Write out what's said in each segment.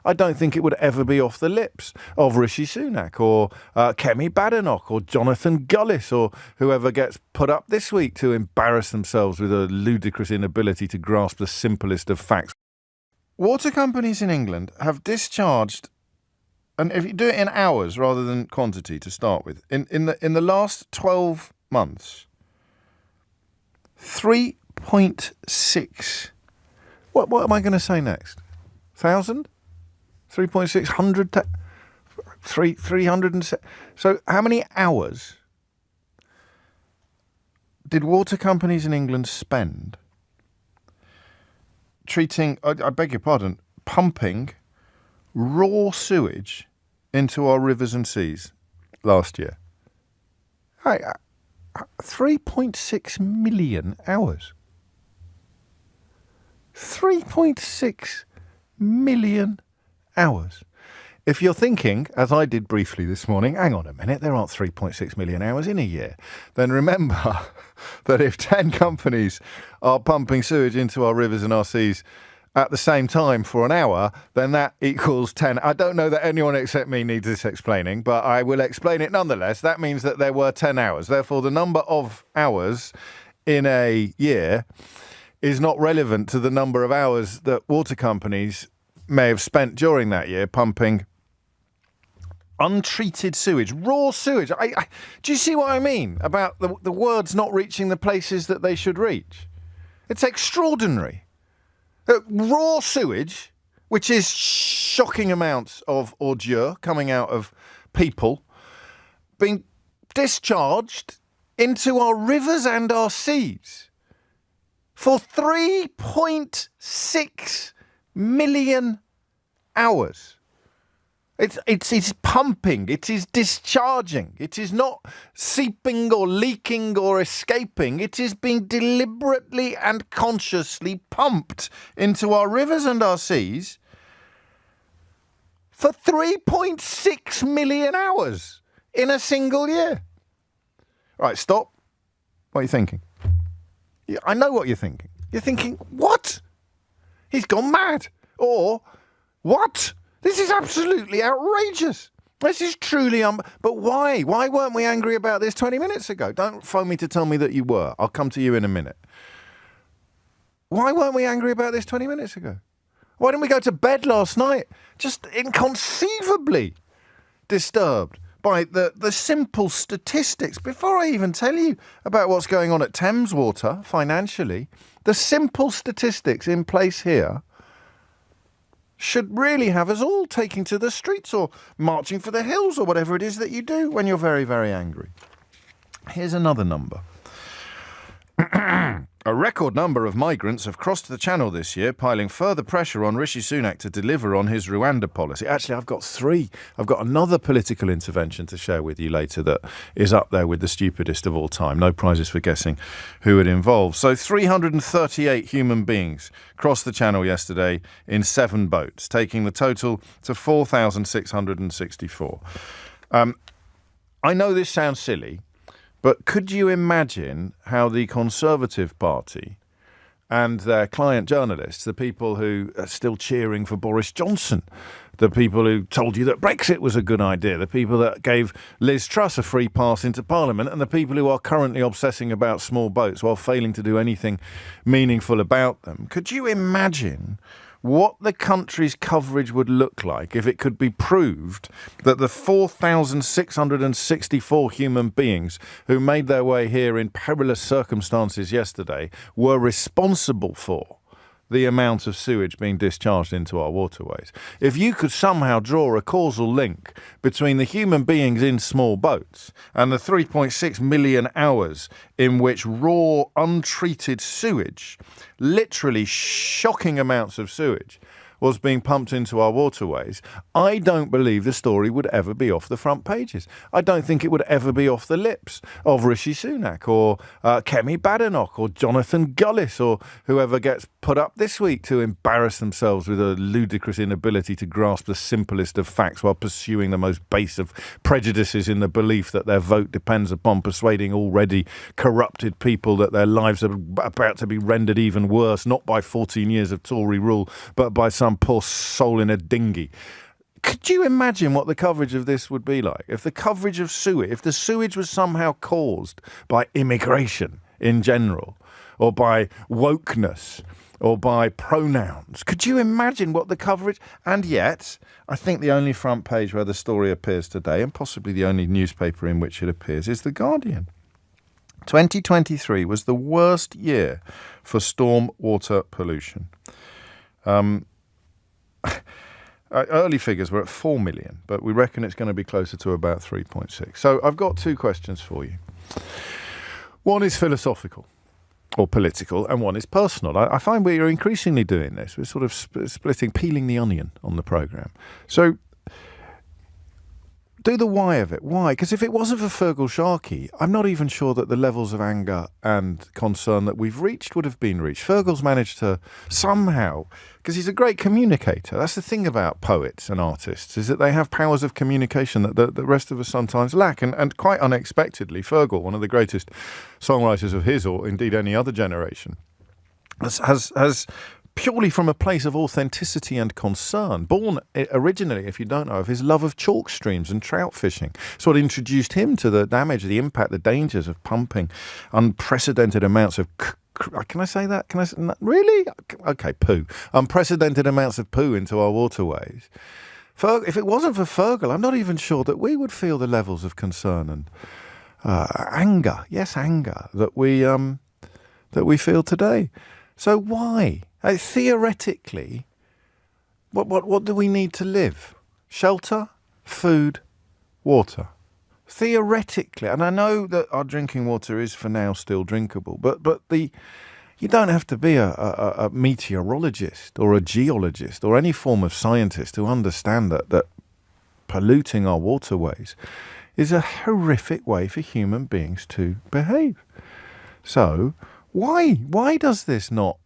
I don't think it would ever be off the lips of Rishi Sunak or Kemi Badenoch or Jonathan Gullis or whoever gets put up this week to embarrass themselves with a ludicrous inability to grasp the simplest of facts. Water companies in England have discharged, and if you do it in hours rather than quantity to start with, in the last 12 months, 3.6. What am I going to say next? 1,000? 3.600? 300? So how many hours did water companies in England spend treating, I beg your pardon, pumping raw sewage into our rivers and seas last year? 3.6 million hours. 3.6 million hours. If you're thinking, as I did briefly this morning, hang on a minute, there aren't 3.6 million hours in a year, then remember that if 10 companies are pumping sewage into our rivers and our seas at the same time for an hour, then that equals 10. I don't know that anyone except me needs this explaining, but I will explain it nonetheless. That means that there were 10 hours. Therefore, the number of hours in a year is not relevant to the number of hours that water companies may have spent during that year pumping untreated sewage, raw sewage. Do you see what I mean about the words not reaching the places that they should reach? It's extraordinary. Raw sewage, which is shocking amounts of ordure coming out of people, being discharged into our rivers and our seas for 3.6 million hours. It's pumping, it is discharging, it is not seeping or leaking or escaping, it is being deliberately and consciously pumped into our rivers and our seas for 3.6 million hours in a single year. Right, stop. What are you thinking? I know what you're thinking. You're thinking, what? He's gone mad. Or, what? This is absolutely outrageous. This is truly but why? Why weren't we angry about this 20 minutes ago? Don't phone me to tell me that you were. I'll come to you in a minute. Why weren't we angry about this 20 minutes ago? Why didn't we go to bed last night just inconceivably disturbed by the simple statistics? Before I even tell you about what's going on at Thames Water financially, the simple statistics in place here should really have us all taking to the streets or marching for the hills or whatever it is that you do when you're very, very angry. Here's another number. A record number of migrants have crossed the Channel this year, piling further pressure on Rishi Sunak to deliver on his Rwanda policy. Actually, I've got three. I've got another political intervention to share with you later that is up there with the stupidest of all time. No prizes for guessing who it involves. So 338 human beings crossed the Channel yesterday in 7 boats, taking the total to 4,664. I know this sounds silly, but could you imagine how the Conservative Party and their client journalists, the people who are still cheering for Boris Johnson, the people who told you that Brexit was a good idea, the people that gave Liz Truss a free pass into Parliament, and the people who are currently obsessing about small boats while failing to do anything meaningful about them, could you imagine what the country's coverage would look like if it could be proved that the 4,664 human beings who made their way here in perilous circumstances yesterday were responsible for the amount of sewage being discharged into our waterways? If you could somehow draw a causal link between the human beings in small boats and the 3.6 million hours in which raw, untreated sewage, literally shocking amounts of sewage, was being pumped into our waterways, I don't believe the story would ever be off the front pages. I don't think it would ever be off the lips of Rishi Sunak or Kemi Badenoch or Jonathan Gullis or whoever gets put up this week to embarrass themselves with a ludicrous inability to grasp the simplest of facts while pursuing the most base of prejudices in the belief that their vote depends upon persuading already corrupted people that their lives are about to be rendered even worse, not by 14 years of Tory rule, but by some some poor soul in a dinghy. Could you imagine what the coverage of this would be like? If the coverage of sewage, if the sewage was somehow caused by immigration in general, or by wokeness, or by pronouns. Could you imagine what the coverage... And yet, I think the only front page where the story appears today, and possibly the only newspaper in which it appears, is The Guardian. 2023 was the worst year for storm water pollution. Early figures were at 4 million, but we reckon it's going to be closer to about 3.6. So I've got two questions for you. One is philosophical or political, and one is personal. I find we're increasingly doing this. We're sort of splitting, peeling the onion on the programme. So do the why of it. Why? Because if it wasn't for Fergal Sharkey, I'm not even sure that the levels of anger and concern that we've reached would have been reached. Fergal's managed to somehow, because he's a great communicator. That's the thing about poets and artists, is that they have powers of communication that the rest of us sometimes lack. And quite unexpectedly, Fergal, one of the greatest songwriters of his or indeed any other generation, has purely from a place of authenticity and concern, born originally, if you don't know, of his love of chalk streams and trout fishing. It's what introduced him to the damage, the impact, the dangers of pumping unprecedented amounts of... Can I say that? Can I say, really? Okay, poo. Unprecedented amounts of poo into our waterways. If it wasn't for Fergal, I'm not even sure that we would feel the levels of concern and anger, yes, anger, that we feel today. So why? Theoretically, what do we need to live? Shelter, food, water. Theoretically, and I know that our drinking water is for now still drinkable, but you don't have to be a meteorologist or a geologist or any form of scientist to understand that polluting our waterways is a horrific way for human beings to behave. So why does this not?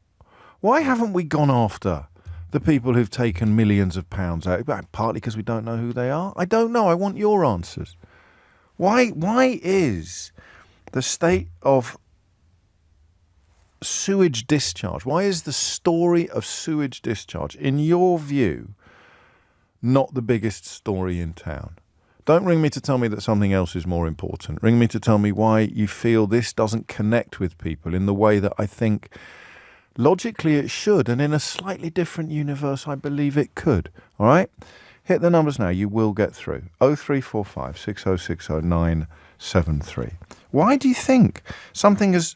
Why haven't we gone after the people who've taken millions of pounds out? Partly because we don't know who they are. I don't know. I want your answers. Why is the state of sewage discharge, why is the story of sewage discharge, in your view, not the biggest story in town? Don't ring me to tell me that something else is more important. Ring me to tell me why you feel this doesn't connect with people in the way that I think logically it should, and in a slightly different universe I believe it could. All right? Hit the numbers now. You will get through. 0345 6060 973. Why do you think something as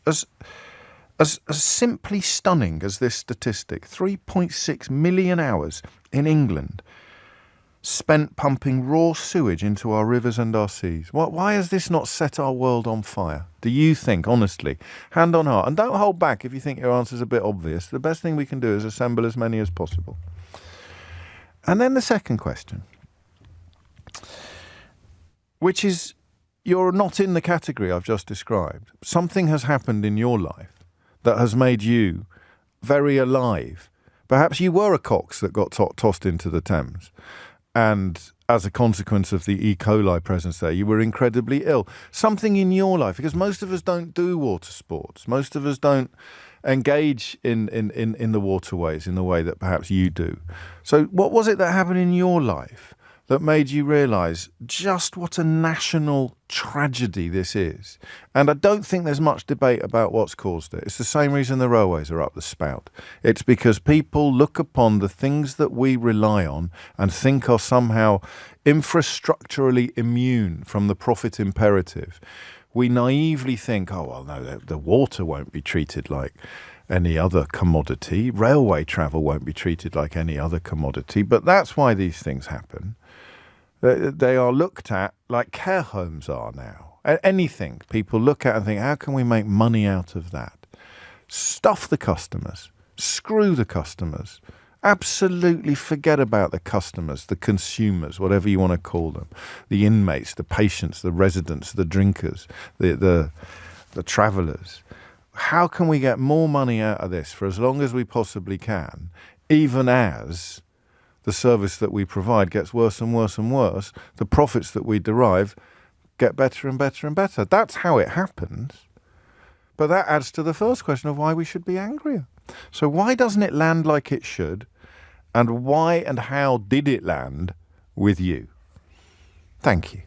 simply stunning as this statistic, 3.6 million hours in England spent pumping raw sewage into our rivers and our seas? Why has this not set our world on fire? Do you think, honestly, hand on heart, and don't hold back if you think your answer's a bit obvious. The best thing we can do is assemble as many as possible. And then the second question, which is, you're not in the category I've just described. Something has happened in your life that has made you very alive. Perhaps you were a cox that got tossed into the Thames, and as a consequence of the E. coli presence there, you were incredibly ill. Something in your life, because most of us don't do water sports. Most of us don't engage in the waterways in the way that perhaps you do. So what was it that happened in your life that made you realise just what a national tragedy this is? And I don't think there's much debate about what's caused it. It's the same reason the railways are up the spout. It's because people look upon the things that we rely on and think are somehow infrastructurally immune from the profit imperative. We naively think, oh, well, no, the water won't be treated like any other commodity. Railway travel won't be treated like any other commodity. But that's why these things happen. They are looked at like care homes are now. Anything people look at and think, how can we make money out of that? Stuff the customers. Screw the customers. Absolutely forget about the customers, the consumers, whatever you want to call them, the inmates, the patients, the residents, the drinkers, the travellers. How can we get more money out of this for as long as we possibly can, even as the service that we provide gets worse and worse and worse, the profits that we derive get better and better and better? That's how it happens. But that adds to the first question of why we should be angrier. So why doesn't it land like it should? And why and how did it land with you? Thank you.